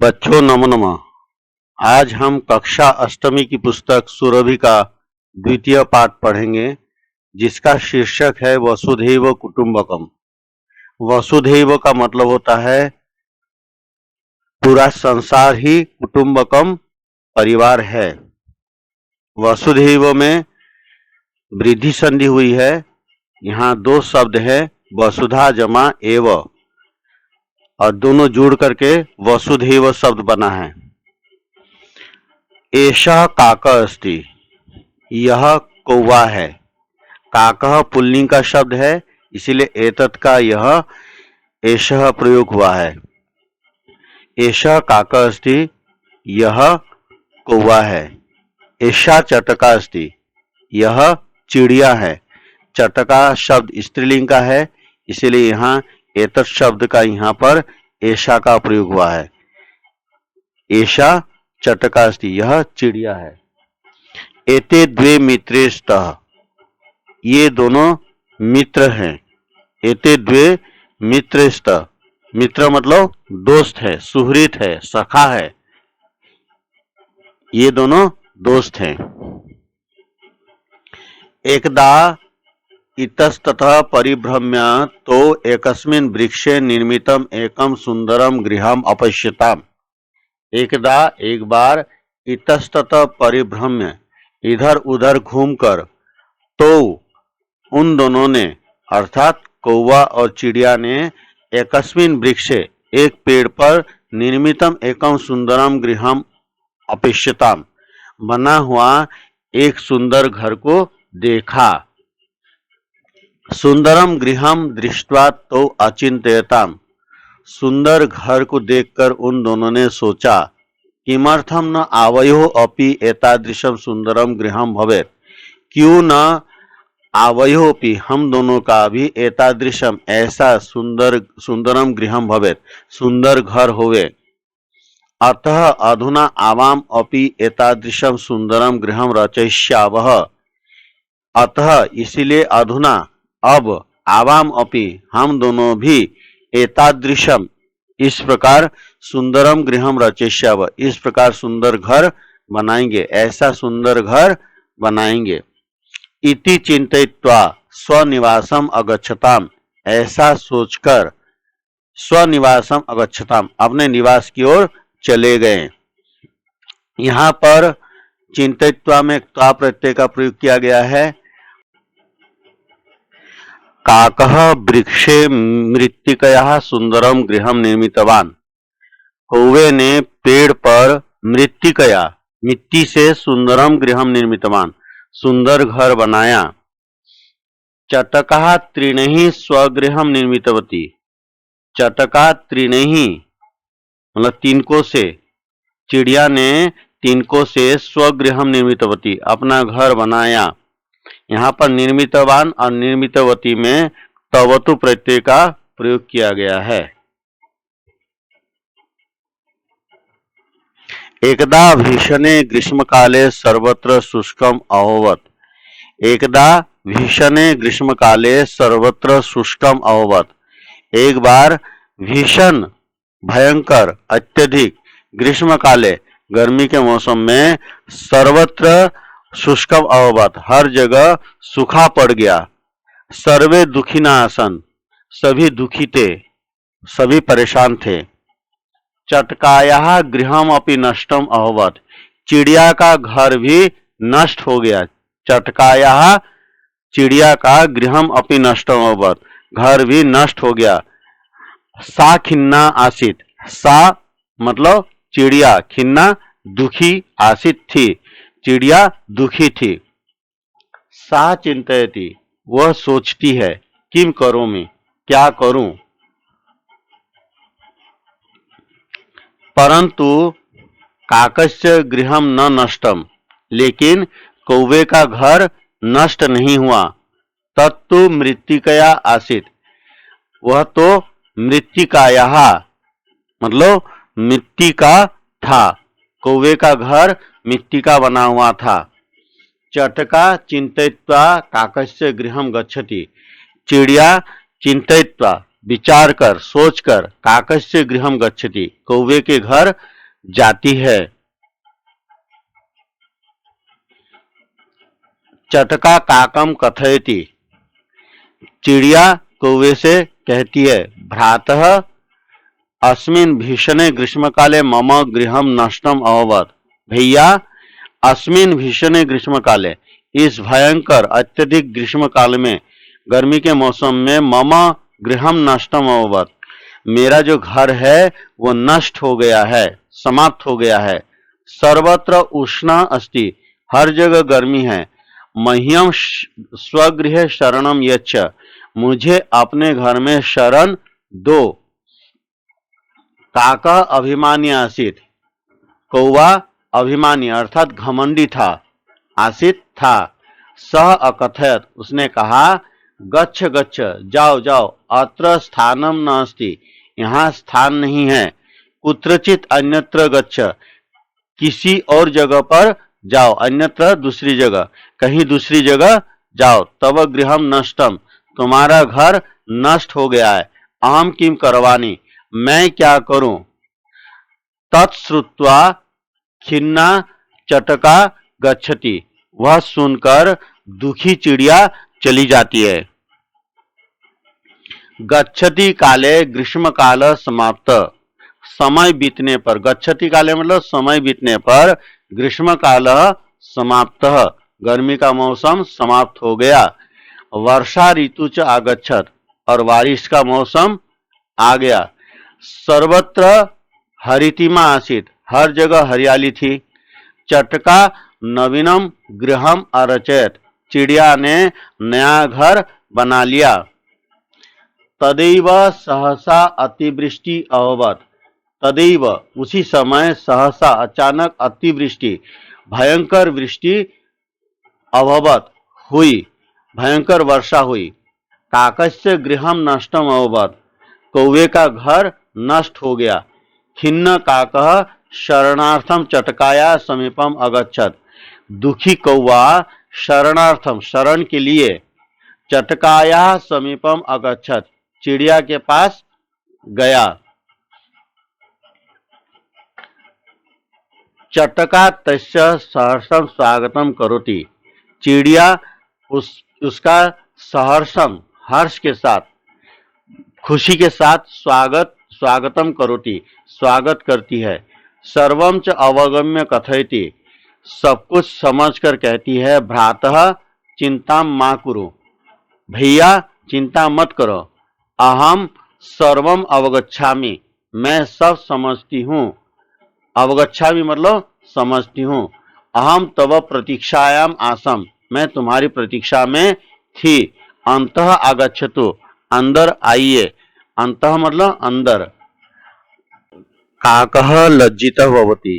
बच्चों नमो नमः। आज हम कक्षा अष्टमी की पुस्तक सुरभि का द्वितीय पाठ पढ़ेंगे, जिसका शीर्षक है वसुधैव कुटुंबकम। वसुधैव का मतलब होता है पूरा संसार ही कुटुंबकम परिवार है। वसुधैव में वृद्धि संधि हुई है। यहाँ दो शब्द है, वसुधा जमा एव, और दोनों जुड़ करके वसुधैव शब्द बना है। एषः काकः अस्ति, यह कौवा है। काकः पुल्लिंग का शब्द है, इसीलिए एतत् का यह एषः प्रयोग हुआ है। एषः काकः अस्ति, यह कौवा है। एषा चटका अस्ति, यह चिड़िया है। चटका शब्द स्त्रीलिंग का है, इसीलिए यहाँ एतत् शब्द का यहाँ पर एषा का प्रयोग हुआ है। एषा चटका अस्ति, यह चिड़िया है। एते द्वे मित्रे स्तः, ये दोनों मित्र हैं। एते द्वे मित्र स्तः, मित्र मतलब दोस्त है, सुहृद है, सखा है। ये दोनों दोस्त हैं। एकदा इतस्ततः परिभ्रम्य तो एकस्मिन् वृक्षे निर्मितम एकम सुंदरम गृहम अपश्यताम। एकदा एक बार इतस्ततः परिभ्रम्य इधर उधर घूमकर तो उन दोनों ने अर्थात कौवा और चिड़िया ने एकस्मिन् वृक्षे एक पेड़ पर निर्मितम एकम सुंदरम गृहम अपश्यताम बना हुआ एक सुंदर घर को देखा। सुंदरम गृहम दृष्ट्वा तो अचिंत्यताम, सुंदर घर को देखकर उन दोनों ने सोचा, किमर्थम न आवयोः अपि एतादृशम सुंदरम गृहम भवेत्, क्यों न आवयोः अपि हम दोनों का भी एतादृशम ऐसा सुंदरम गृहम भवेत्, सुंदर घर होवे। अतः अधुना आवाम अपि एतादृशम सुंदरम गृहम रचयिष्यावः, अतः इसलिए अधुना अब आवाम अपि हम दोनों भी एतादृशम इस प्रकार सुंदरम गृहम रचयिष्यावः, इस प्रकार सुंदर घर बनाएंगे, ऐसा सुंदर घर बनाएंगे। इति चिंतयित्वा स्वनिवासम अगच्छताम, ऐसा सोचकर स्वनिवासम अगच्छताम, अपने निवास की ओर चले गए। यहाँ पर चिंतयित्वा में त्वा प्रत्यय का प्रयोग किया गया है। काकः वृक्षे मृत्तिकया सुंदरम गृहम निर्मितवान, कौवे ने पेड़ पर मृत्तिकया मिट्टी से सुंदरम गृहम निर्मितवान, सुंदर घर बनाया। चटका त्रीणहि स्वगृहम निर्मितवती, चटका त्रीणहि मतलब तिनकों से, चिड़िया ने तिनकों से स्वगृहम निर्मितवती अपना घर बनाया। यहाँ पर निर्मितवान और निर्मितवती में तवतु प्रत्यय का प्रयोग किया गया है। एकदा भीषणे ग्रीष्मकाले सर्वत्र शुष्कम अभवत्, एकदा भीषणे ग्रीष्मकाले सर्वत्र शुष्कम अभवत्, एक बार भीषण भयंकर अत्यधिक ग्रीष्मकाले गर्मी के मौसम में सर्वत्र शुष्कम अभवत्, हर जगह सूखा पड़ गया। सर्वे दुखिना आसन, सभी दुखी थे, सभी परेशान थे। चटकायाः गृहम अपि नष्टम अभवत्, चिड़िया का घर भी नष्ट हो गया। चटकायाः चिड़िया का गृहम अपि नष्टम अभवत्, घर भी नष्ट हो गया। सा खिन्ना आसीत, सा मतलब चिड़िया, खिन्ना दुखी, आसीत थी, चिड़िया दुखी थी। सा चिंतयति, वह सोचती है, किम करोमि, क्या करूं। परंतु काकस्य गृहम न नष्टम, लेकिन कौवे का घर नष्ट नहीं हुआ। तत्तु मृत्तिकया आसीत, वह तो मृत्तिकायाः मतलब मिट्टी का था, कौवे का घर मिट्टी का बना हुआ था। चटका चिंतयित्वा काकस्य गृहम गच्छति, चिड़िया चिंतयित्वा विचार कर, सोच कर काकस्य गृहम गच्छति, कौवे के घर जाती है। चटका काकम कथयति, चिड़िया कौवे से कहती है, भ्रातः अस्मिन् भीषणे ग्रीष्मकाले मम गृहम नष्टम अभवत्। भैया, अस्मिन् भीषणे ग्रीष्मकाले, इस भयंकर अत्यधिक ग्रीष्म काल में, गर्मी के मौसम में, मम गृहम नष्टम अभवत्, मेरा जो घर है वो नष्ट हो गया है, समाप्त हो गया है। सर्वत्र उष्णा अस्ति, हर जगह गर्मी है। मह्यम स्वगृह शरणम यच्छ, मुझे अपने घर में शरण दो। काका अभिमानी आसित, कौवा अभिमानी अर्थात घमंडी था, आसित था। सह अकथयत, उसने कहा, गच्छ गच्छ, जाओ जाओ, अत्र स्थानम नास्ति, यहाँ स्थान नहीं है। कुत्रचित अन्यत्र गच्छ, किसी और जगह पर जाओ, अन्यत्र दूसरी जगह, कहीं दूसरी जगह जाओ। तव गृहम नष्टम, तुम्हारा घर नष्ट हो गया है। अहम किम करवानी, मैं क्या करूं। तत्श्रुत्वा खिन्ना चटका गच्छति, वह सुनकर दुखी चिड़िया चली जाती है। गच्छति काले ग्रीष्म काल समाप्त, समय बीतने पर, गच्छति काले मतलब समय बीतने पर, ग्रीष्म काल समाप्त, गर्मी का मौसम समाप्त हो गया। वर्षा ऋतु च आगच्छत, और बारिश का मौसम आ गया। सर्वत्र हरितिमा आसीत, हर जगह हरियाली थी। चटका नवीनम गृहम अरचयत, चिड़िया ने नया घर बना लिया। तदैव सहसा अतिवृष्टि अभवत्, तदैव उसी समय, सहसा अचानक, अतिवृष्टि भयंकर वृष्टि, अभवत् हुई, भयंकर वर्षा हुई। काकस्य गृहम नष्टम अभवत्, कौवे का घर नष्ट हो गया। खिन्न काकः शरणार्थम चटकाया समीपम अगच्छत, दुखी कौवा शरणार्थम, शरण के लिए, चटकाया समीपम अगच्छत, चिड़िया के पास गया। चटका तस्य सहर्षम स्वागतम करोति, चिड़िया उसका सहर्षम, हर्ष के साथ, खुशी के साथ स्वागतम करोति, स्वागत करती है। सर्वम च अवगम्य कथयति, सब कुछ समझकर कहती है। भ्रातः चिंता मा कुरु, भैया चिंता मत करो। अहम सर्वम अवगच्छामि, मैं सब समझती हूँ। अवगच्छामि मतलब समझती हूँ। अहम तव प्रतीक्षायाम आसम, मैं तुम्हारी प्रतीक्षा में थी। अंतः आगच्छतु, अंदर आइए। अंतः मतलब अंदर। काकः लज्जितः भवति,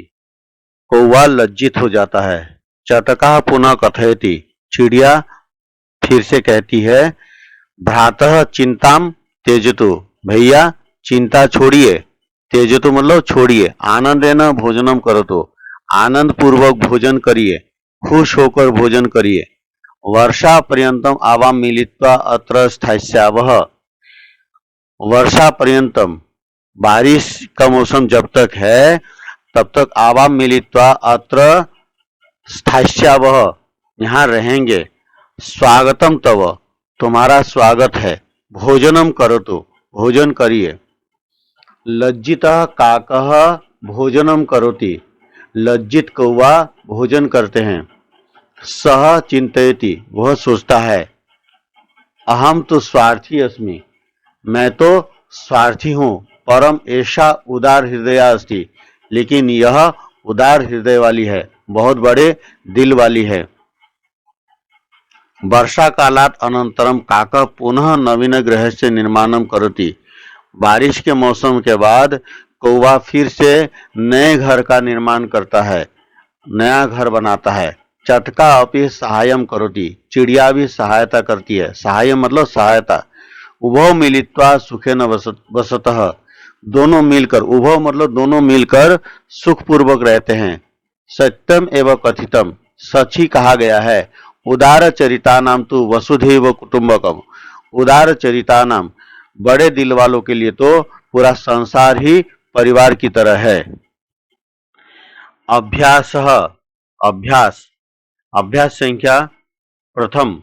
कौवा लज्जित हो जाता है। चटका पुनः कथयति, चिड़िया फिर से कहती है। भ्रातः चिंताम त्यजतु, भैया चिंता छोड़िए। त्यजतु मतलब छोड़िए। आनंदेन भोजनम करोतु, आनंद पूर्वक भोजन करिए, खुश होकर भोजन करिए। वर्षा पर्यंतम आवाम मिलित्वा अत्र स्थास्यावः, वर्षा पर्यंतम, बारिश का मौसम जब तक है तब तक, आवाम मिलित्वा अत्र स्थास्यावः, यहाँ रहेंगे। स्वागतम तव, तुम्हारा स्वागत है। भोजनम करोतु, भोजन करिए। लज्जितः काकः भोजनम करोति, लज्जित कौवा भोजन करते हैं। सह चिंतयति, वह सोचता है। अहम तो स्वार्थी अस्मि, मैं तो स्वार्थी हूँ। परम ऐसा उदार हृदय अस्ति, लेकिन यह उदार हृदय वाली है, बहुत बड़े दिल वाली है। वर्षा कालात अनंतरम काकः पुनः नवीन गृहस्य निर्माणम करोति, बारिश के मौसम के बाद कौवा फिर से नए घर का निर्माण करता है, नया घर बनाता है। चटका अपि सहायम करोति, चिड़िया भी सहायता करती है। सहाय मतलब सहायता। उभौ मिलित्वा सुखेन वसतः, दोनों मिलकर, उभौ मतलब दोनों मिलकर सुखपूर्वक रहते हैं। सत्यम एवं कथितम, सच ही कहा गया है। उदार चरिता नाम तु वसुधैव कुटुंबकम, उदार चरिता नाम, बड़े दिल वालों के लिए तो पूरा संसार ही परिवार की तरह है। अभ्यास अभ्यास अभ्यास संख्या प्रथम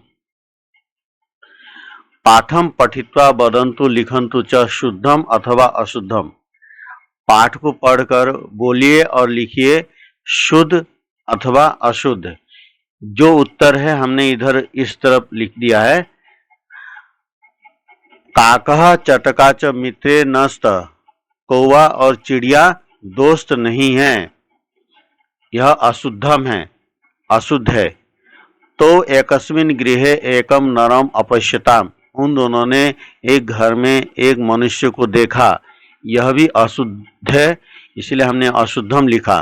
पाठम पठित्वा वदन्तु लिखन्तु च शुद्धम अथवा अशुद्धम। पाठ को पढ़कर बोलिए और लिखिए शुद्ध अथवा अशुद्ध। जो उत्तर है हमने इधर इस तरफ लिख दिया है। काकः चटका च मित्रे नस्त। कौवा और चिड़िया दोस्त नहीं है, यह अशुद्धम है, अशुद्ध है। तो एकस्मिन् गृहे एकम नरम अपश्यताम। उन दोनों ने एक घर में एक मनुष्य को देखा, यह भी अशुद्ध है, इसलिए हमने अशुद्धम लिखा।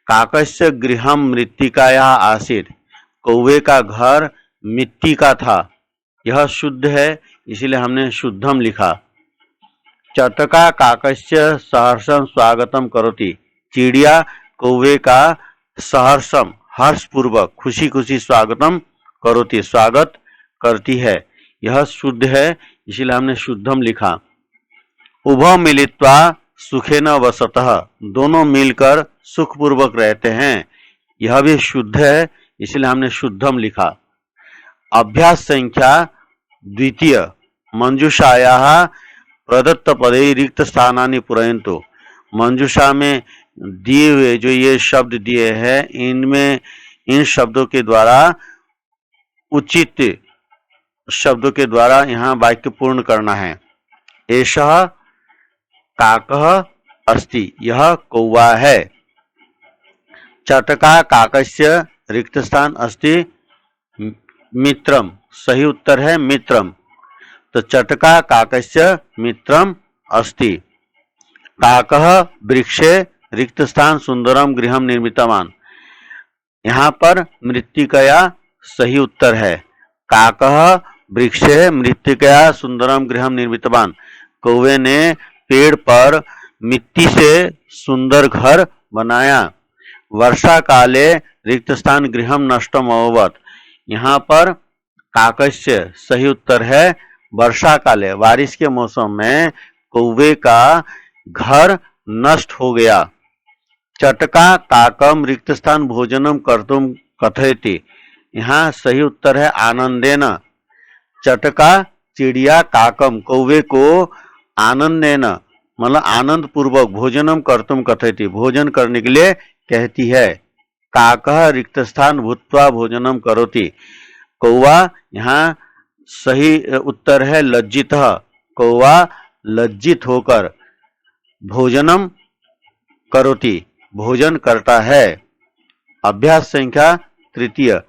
काकस्य गृहम मृत्तिकाया आसीत्। कौवे का घर मिट्टी का था, यह शुद्ध है, इसलिए हमने शुद्धम लिखा। चटका काकस्य सहर्षम स्वागतम करोति। चिड़िया कौवे का सहर्षम हर्षपूर्वक खुशी खुशी स्वागतम करोति, स्वागत करती है, यह शुद्ध है, इसलिए हमने शुद्धम लिखा। उभौ मिलित्वा सुखेन वसतः। दोनों मिलकर सुखपूर्वक रहते हैं, यह भी शुद्ध है, इसलिए हमने शुद्धम लिखा। अभ्यास संख्या द्वितीय मंजूषायाः प्रदत्त पदे रिक्त स्थानानि पूरयन्तु। मंजूषा में दिए हुए जो ये शब्द दिए हैं, इनमें इन शब्दों के द्वारा उचित शब्दों के द्वारा यहाँ वाक्य पूर्ण करना है। एषः काकः अस्ति, यह कौवा है। चटका काकस्य रिक्त स्थान अस्ति मित्रम। सही उत्तर है मित्रम। तो चटका काकस्य मित्रम अस्ति। काकः वृक्षे रिक्त स्थान सुंदरम गृहम निर्मितवान। यहाँ पर मृत्तिकया सही उत्तर है। काकः वृक्षे मृत्तिकया सुंदरम गृहम निर्मितवान। कौवे ने पेड़ पर मिट्टी से सुंदर घर बनाया। वर्षा काले रिक्त स्थान गृहम नष्टम अभवत्। यहाँ पर काकस्य सही उत्तर है वर्षा काले, बारिश के मौसम में कौवे का घर नष्ट हो गया। चटका काकम रिक्त स्थान भोजनम कर्तुम कथयति। यहाँ सही उत्तर है आनंदेन। चटका चिड़िया काकम कौवे को आनंदेन मतलब आनंद पूर्वक भोजनम कर्तुम कथयति, भोजन करने के लिए कहती है। काकः रिक्त स्थान भूत्वा भोजनम करोति। कौवा यहाँ सही उत्तर है लज्जितः। कौवा लज्जित होकर भोजनम करोति, भोजन करता है। अभ्यास संख्या तृतीय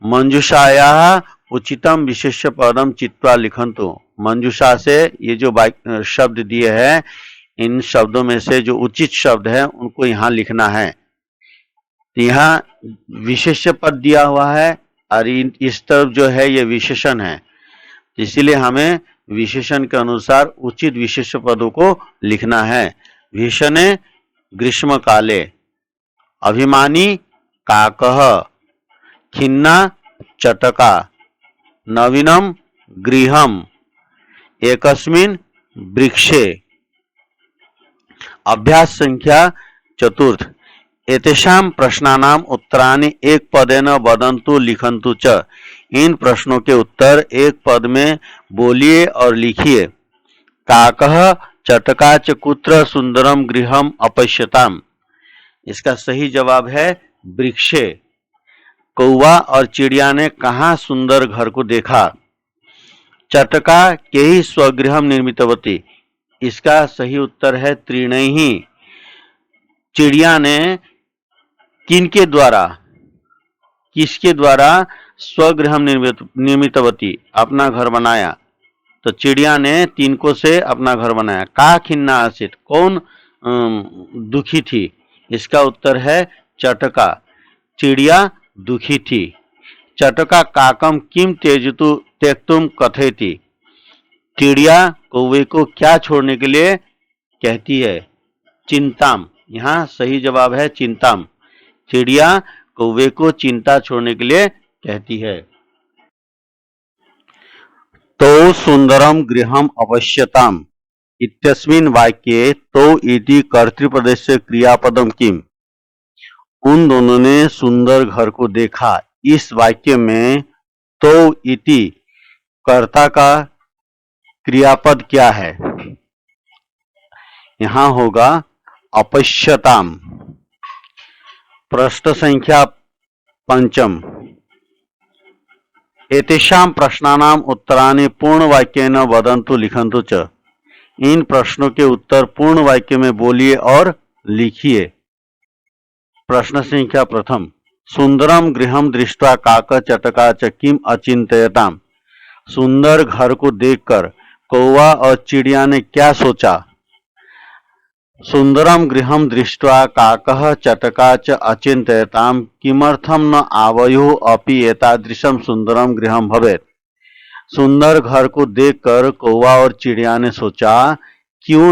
मंजूषायाः उचितम विशेष्य पदम चित्वा लिखन्तु। मंजूषा से ये जो शब्द दिए हैं, इन शब्दों में से जो उचित शब्द है उनको यहाँ लिखना है। यहाँ विशेष्य पद दिया हुआ है और इस तरफ जो है ये विशेषण है, इसीलिए हमें विशेषण के अनुसार उचित विशेष्य पदों को लिखना है। भीषणे ग्रीष्म काले। अभिमानी काकः। खिन्ना चटका। नवीनम गृहम। एकस्मिन् वृक्षे। अभ्यास संख्या चतुर्थ एतेषां प्रश्नानां उत्तराणि एक पदेन वदन्तु लिखन्तु च। इन प्रश्नों के उत्तर एक पद में बोलिए और लिखिए। काकः चटका च कुत्र सुंदरम गृहम अपश्यताम। इसका सही जवाब है वृक्षे। कौवा और चिड़िया ने कहाँ सुंदर घर को देखा। चटका के ही स्वगृहम निर्मितवती। इसका सही उत्तर है त्रीणैहि। चिड़िया ने किनके द्वारा, किसके द्वारा स्वगृहम निर्मितवती अपना घर बनाया। तो चिड़िया ने तिनको से अपना घर बनाया। का खिन्ना आसित, कौन दुखी थी। इसका उत्तर है चटका। चिड़िया दुखी थी। चटका काकम किम त्यजतु त्यक्तुम कथयति। चिड़िया कौवे को क्या छोड़ने के लिए कहती है। चिंताम। यहाँ सही जवाब है चिंताम। चिड़िया कौवे को चिंता छोड़ने के लिए कहती है। तो सुंदरम गृहम अवश्यताम इत्यस्मिन् वाक्ये तो इति कर्तृपदस्य क्रियापदम किम। उन दोनों ने सुंदर घर को देखा। इस वाक्य में तो इति कर्ता का क्रियापद क्या है? यहां होगा अपश्यताम। प्रश्न संख्या 5। एतेषां प्रश्नानां उत्तराणि पूर्णवाक्येन वदन्तु लिखन्तु च। इन प्रश्नों के उत्तर पूर्ण वाक्य में बोलिए और लिखिए। प्रश्न संख्या 1। सुंदरम गृहम दृष्ट्वा काक चटका च किम अचिंतयताम। सुंदर घर को देखकर कौवा और चिड़िया ने क्या सोचा? सुंदरम गृहम दृष्ट्वा काकः चटका च अचिंतयताम किमर्थम न आवयुः अपि एतादृशम सुंदरम गृहम भवेत्। सुंदर घर को देखकर कौवा और चिड़िया ने सोचा क्यों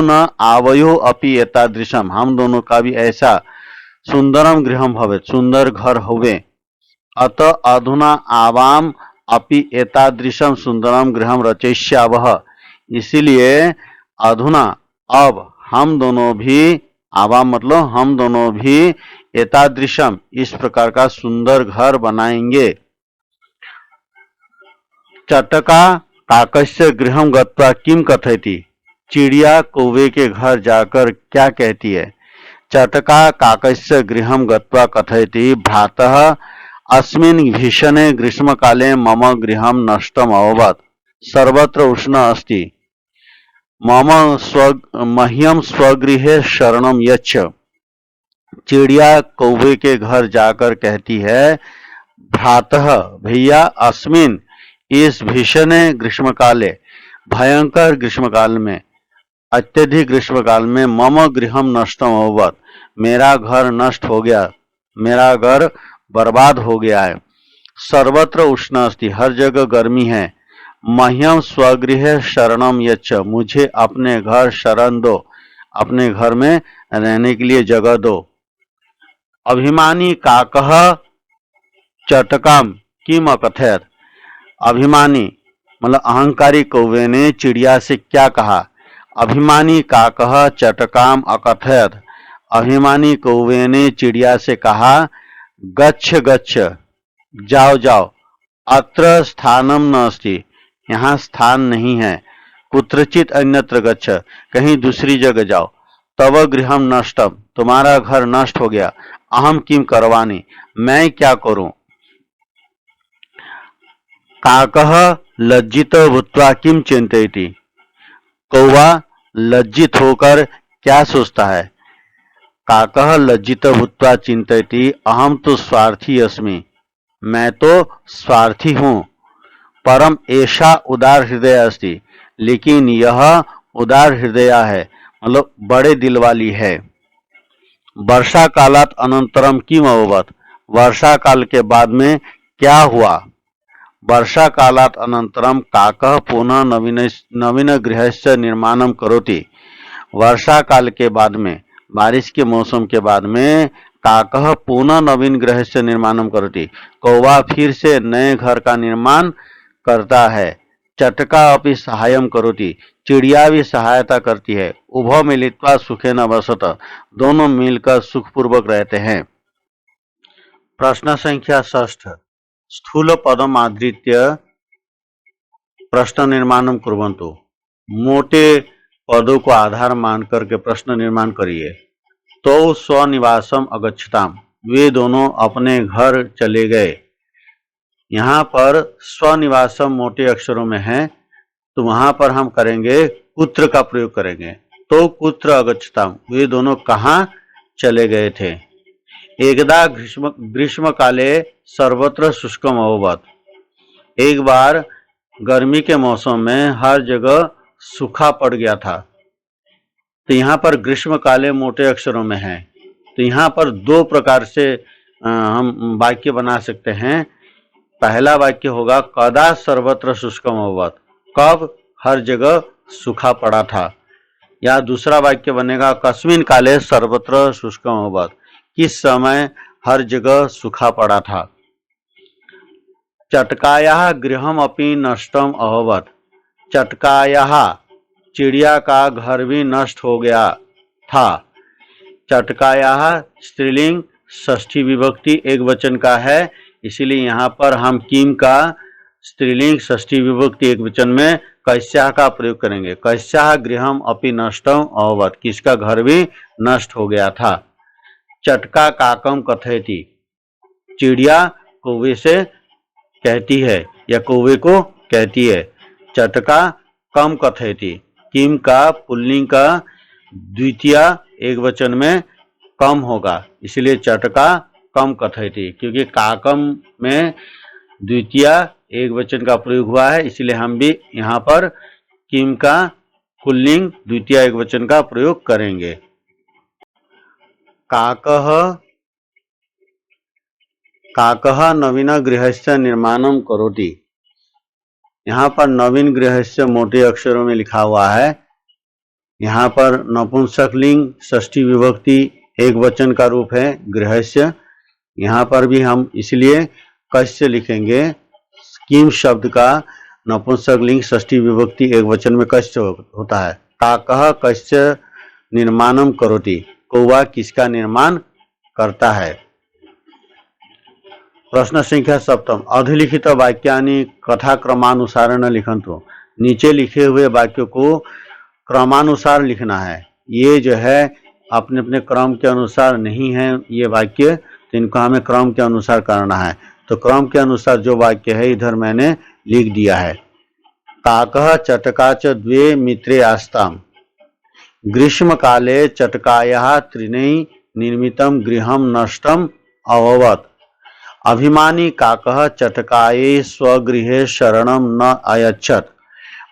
न आवयो अपि एतादृशम, हम दोनों का भी ऐसा सुंदरम गृहम भवेत्, सुंदर घर होवे। अतः अधुना आवाम अपि एतादृशम सुंदरम गृहम रचयिष्यावः। इसीलिए अधुना अब हम दोनों भी, आवाम मतलब हम दोनों भी, एतादृशम इस प्रकार का सुंदर घर बनाएंगे। चटका काकस्य गृहम गत्वा किम कथयति। चिड़िया कौवे के घर जाकर क्या कहती है? चटका काकस्य गृहम गत्वा कथयति भ्रातः अस्मिन् भीषणे ग्रीष्मकाले मम गृहम नष्टम अभवत् सर्वत्र उष्ण अस्ति मह्यम स्वगृहे शरणम यच्छ। चिड़िया कौवे के घर जाकर कहती है भ्रातः भैया अस्मिन इस भीषण ग्रीष्मकाले, भयंकर ग्रीष्मकाल में, अत्यधिक ग्रीष्मकाल में मम गृहम नष्टम अभवत्, मेरा घर नष्ट हो गया, मेरा घर बर्बाद हो गया है। सर्वत्र उष्ण अस्ति, हर जगह गर्मी है। मह्यम स्वगृह शरणम यच्छ, मुझे अपने घर शरण दो, अपने घर में रहने के लिए जगह दो। अभिमानी काकः चटकाम किम अकथयत्। अभिमानी मतलब अहंकारी कौवे ने चिड़िया से क्या कहा? अभिमानी काकः चटकाम अकथयत्, अभिमानी कौवे ने चिड़िया से कहा गच्छ गच्छ, जाओ जाओ, अत्र स्थानम न अस्ति, यहाँ स्थान नहीं है, कुत्रचित अन्यत्र गच्छ, कहीं दूसरी जगह जाओ, तव गृहम नष्टम, तुम्हारा घर नष्ट हो गया, अहम किम करवानी, मैं क्या करूं। काकः लज्जित भूत्वा किम चिंतयति, कौवा लज्जित होकर क्या सोचता है? काकः लज्जित भूत्वा चिंतयति अहम तो स्वार्थी अस्मि, मैं तो स्वार्थी हूं। परम ऐसा उदार हृदय अस्ति, लेकिन यह उदार हृदय है, मतलब बड़े दिल वाली है। वर्षा कालात अनंतरम किम अभवत्, वर्षा काल के बाद में क्या हुआ? वर्षा कालात अनंतरम काकः पुनः नवीन गृहस्य निर्माणम करोति। वर्षा काल के बाद में, बारिश के मौसम के बाद में काकः पुनः नवीन गृहस्य निर्माणम करोति, कौवा फिर से नए घर का निर्माण करता है। चटका अपि सहायम करोति, चिड़िया भी सहायता करती है। उभौ मिलित्वा सुखेन वसत, दोनों मिलकर सुखपूर्वक रहते हैं। प्रश्न संख्या 6। स्थूल पदम आधृत्य प्रश्न निर्माणम कुर्वन्तु। मोटे पदों को आधार मान करके प्रश्न निर्माण करिए। तो स्वनिवासम अगच्छताम, वे दोनों अपने घर चले गए। यहाँ पर स्वनिवासम मोटे अक्षरों में है, तो वहां पर हम करेंगे कुत्र का प्रयोग करेंगे। तो कुत्र अगच्छताम, वे दोनों कहाँ चले गए थे? एकदा ग्रीष्म काले सर्वत्र शुष्कम अभवत्, एक बार गर्मी के मौसम में हर जगह सूखा पड़ गया था। तो यहाँ पर ग्रीष्म काले मोटे अक्षरों में है, तो यहाँ पर दो प्रकार से हम वाक्य बना सकते हैं। पहला वाक्य होगा कदा सर्वत्र शुष्कम अभवत्, कब हर जगह सूखा पड़ा था। या दूसरा वाक्य बनेगा कस्मिन काले सर्वत्र शुष्कम अभवत्, किस समय हर जगह सूखा पड़ा था। चटकायाः गृहम अपि नष्टम अभवत्। चटकायाः चिड़िया का घर भी नष्ट हो गया था। चटकायाः स्त्रीलिंग षष्ठी विभक्ति एक वचन का है, इसीलिए यहाँ पर हम किम का स्त्रीलिंग षष्ठी विभक्ति एक वचन में कस्याः का प्रयोग करेंगे। कस्याः गृहम अपि नष्टम अभवत्, किसका घर भी नष्ट हो गया था। चटका काकम कथयति, चिड़िया कौवे से कहती है या कौवे को कहती है। चटका कम कथयति, किम का पुल्लिंग का द्वितीय एक वचन में कम होगा, इसलिए चटका कम कथयति। क्योंकि काकम में द्वितीय एक वचन का प्रयोग हुआ है, इसलिए हम भी यहाँ पर किम का पुल्लिंग द्वितीय एक वचन का प्रयोग करेंगे। काकः नवीन गृहस्य निर्माणम करोति। यहाँ पर नवीन गृहस्य मोटे अक्षरों में लिखा हुआ है। यहाँ पर नपुंसकलिंग षष्ठी विभक्ति एक वचन का रूप है गृहस्य। यहाँ पर भी हम इसलिए कस्य लिखेंगे। किम शब्द का नपुंसकलिंग षष्ठी विभक्ति एक वचन में कस्य होता है। काकः कस्य निर्माणम करोति, कौवा किसका निर्माण करता है। प्रश्न संख्या 7, अधिलिखित वाक्यानि कथाक्रमानुसारेण लिखन्तु। नीचे लिखे हुए वाक्यों को क्रमानुसार लिखना है। ये जो है अपने अपने क्रम के अनुसार नहीं है ये वाक्य, तो इनको हमें क्रम के अनुसार करना है। तो क्रम के अनुसार जो वाक्य है इधर मैंने लिख दिया है। काकः चटका च द्वे मित्रे आस्ताम। ग्रीष्म काले चटकायाः त्रीणि निर्मितं गृहं नष्टम अभवत्। अभिमानी काकः चटकायै स्वगृहे शरणं न अयच्छत्।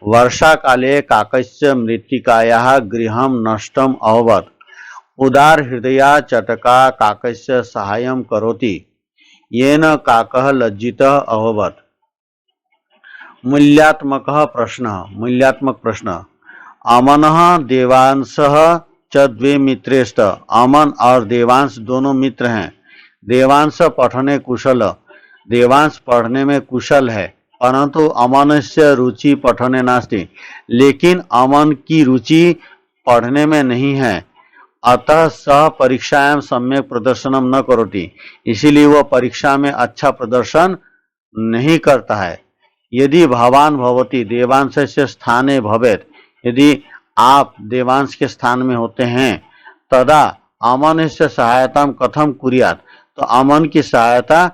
वर्षा काले काकस्य मृत्तिकायाः गृहं नष्टम अभवत्। उदार हृदया चटका काकस्य साहाय्यं करोति, येन काकः लज्जितः अभवत्। मूल्यात्मकः प्रश्नः, मूल्यात्मक प्रश्न। अमनः देवांशः च द्वे मित्रे स्त। अमन और देवांश दोनों मित्र हैं। देवांश पठने कुशल, देवांश पढ़ने में कुशल है, परंतु अमनस्य रुचि पठने नास्ति, लेकिन अमन की रुचि पढ़ने में नहीं है। अतः सह परीक्षायां सम्यक प्रदर्शनम न करोति, इसीलिए वह परीक्षा में अच्छा प्रदर्शन नहीं करता है। यदि भवान भवति देवांशस्य स्थाने भवेत्, यदि आप देवांश के स्थान में होते हैं, तदा अमनस्य सहायता कथम कुर्यात्, तो अमन की सहायता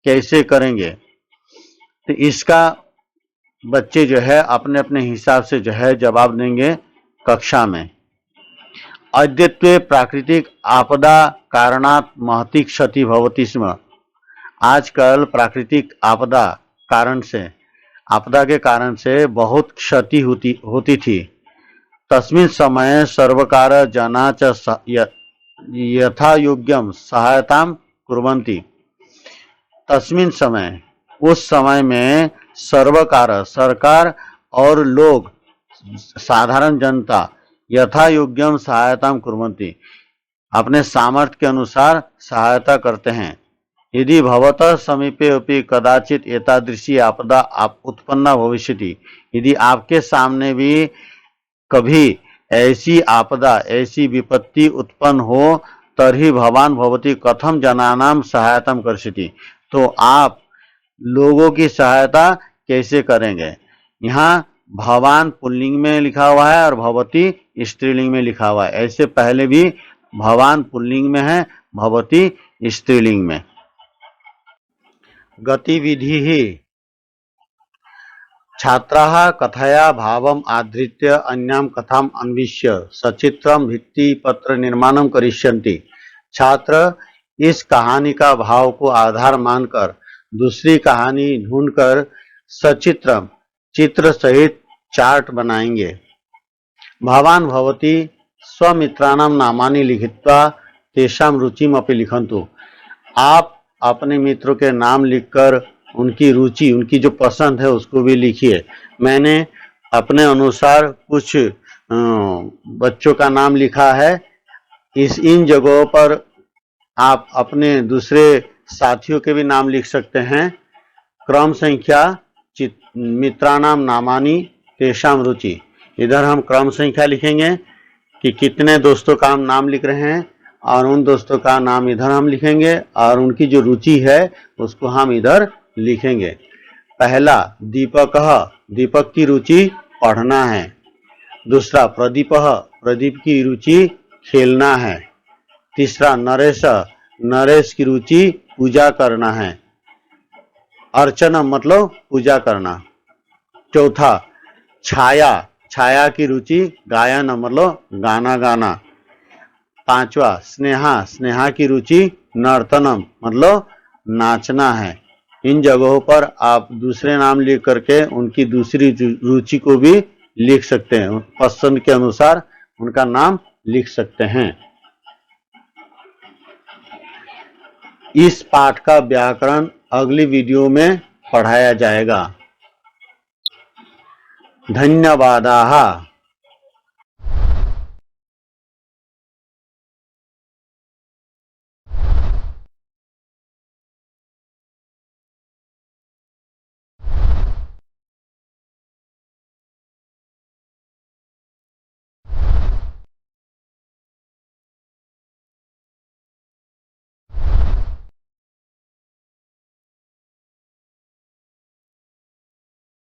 कैसे करेंगे। तो इसका बच्चे जो है अपने अपने हिसाब से जो है जवाब देंगे कक्षा में। अद्यत्वे प्राकृतिक आपदा कारणात् महती क्षति भवति स्म। आजकल प्राकृतिक आपदा के कारण से बहुत क्षति होती थी। तस्मिन् समय सर्वकार जना च यथा योग्यम सहायतां कुर्वन्ति। तस्मिन् समय, उस समय में सर्वकार सरकार और लोग साधारण जनता यथा योग्यम सहायता कुर्वन्ति अपने सामर्थ्य के अनुसार सहायता करते हैं। यदि भवतः समीपे अपि कदाचित एतादृशी आपदा उत्पन्ना भविष्यति, यदि आपके सामने भी कभी ऐसी आपदा ऐसी विपत्ति उत्पन्न हो, तर्हि भवान भवति कथम जनानां सहायता करिष्यति, तो आप लोगों की सहायता कैसे करेंगे। यहाँ भवान पुल्लिंग में लिखा हुआ है और भवती स्त्रीलिंग में लिखा हुआ है। ऐसे पहले भी भवान पुल्लिंग में है, भवती स्त्रीलिंग में। गतिविधि ही छात्राः कथया भावम् आधृत्य अन्यां कथाम् अन्विष्य सचित्रं भित्तिपत्र निर्माणं करिष्यन्ति। छात्र इस कहानी का भाव को आधार मानकर दूसरी कहानी ढूंढकर सचित्रम चित्र सहित चार्ट बनाएंगे। भवान भवती स्वमित्राणां नामानि लिखित्वा तेषां रुचिम अपि लिखन्तु। आप अपने मित्रों के नाम लिखकर उनकी रुचि, उनकी जो पसंद है उसको भी लिखिए। मैंने अपने अनुसार कुछ बच्चों का नाम लिखा है। इन जगहों पर आप अपने दूसरे साथियों के भी नाम लिख सकते हैं। क्रम संख्या मित्राणाम नामानि तेषाम रुचि। इधर हम क्रम संख्या लिखेंगे कि कितने दोस्तों का हम नाम लिख रहे हैं, और उन दोस्तों का नाम इधर हम लिखेंगे, और उनकी जो रुचि है उसको हम इधर लिखेंगे। पहला दीपकः, दीपक की रुचि पढ़ना है। दूसरा प्रदीपः, प्रदीप की रुचि खेलना है। तीसरा नरेश, नरेश की रुचि पूजा करना है। अर्चना मतलब पूजा करना। चौथा छाया, छाया की रुचि गायन मतलब गाना गाना। पांचवा स्नेहा, स्नेहा की रुचि नर्तनम मतलब नाचना है। इन जगहों पर आप दूसरे नाम लिख करके उनकी दूसरी रुचि को भी लिख सकते हैं, पसंद के अनुसार उनका नाम लिख सकते हैं। इस पाठ का व्याकरण अगली वीडियो में पढ़ाया जाएगा। धन्यवादाः।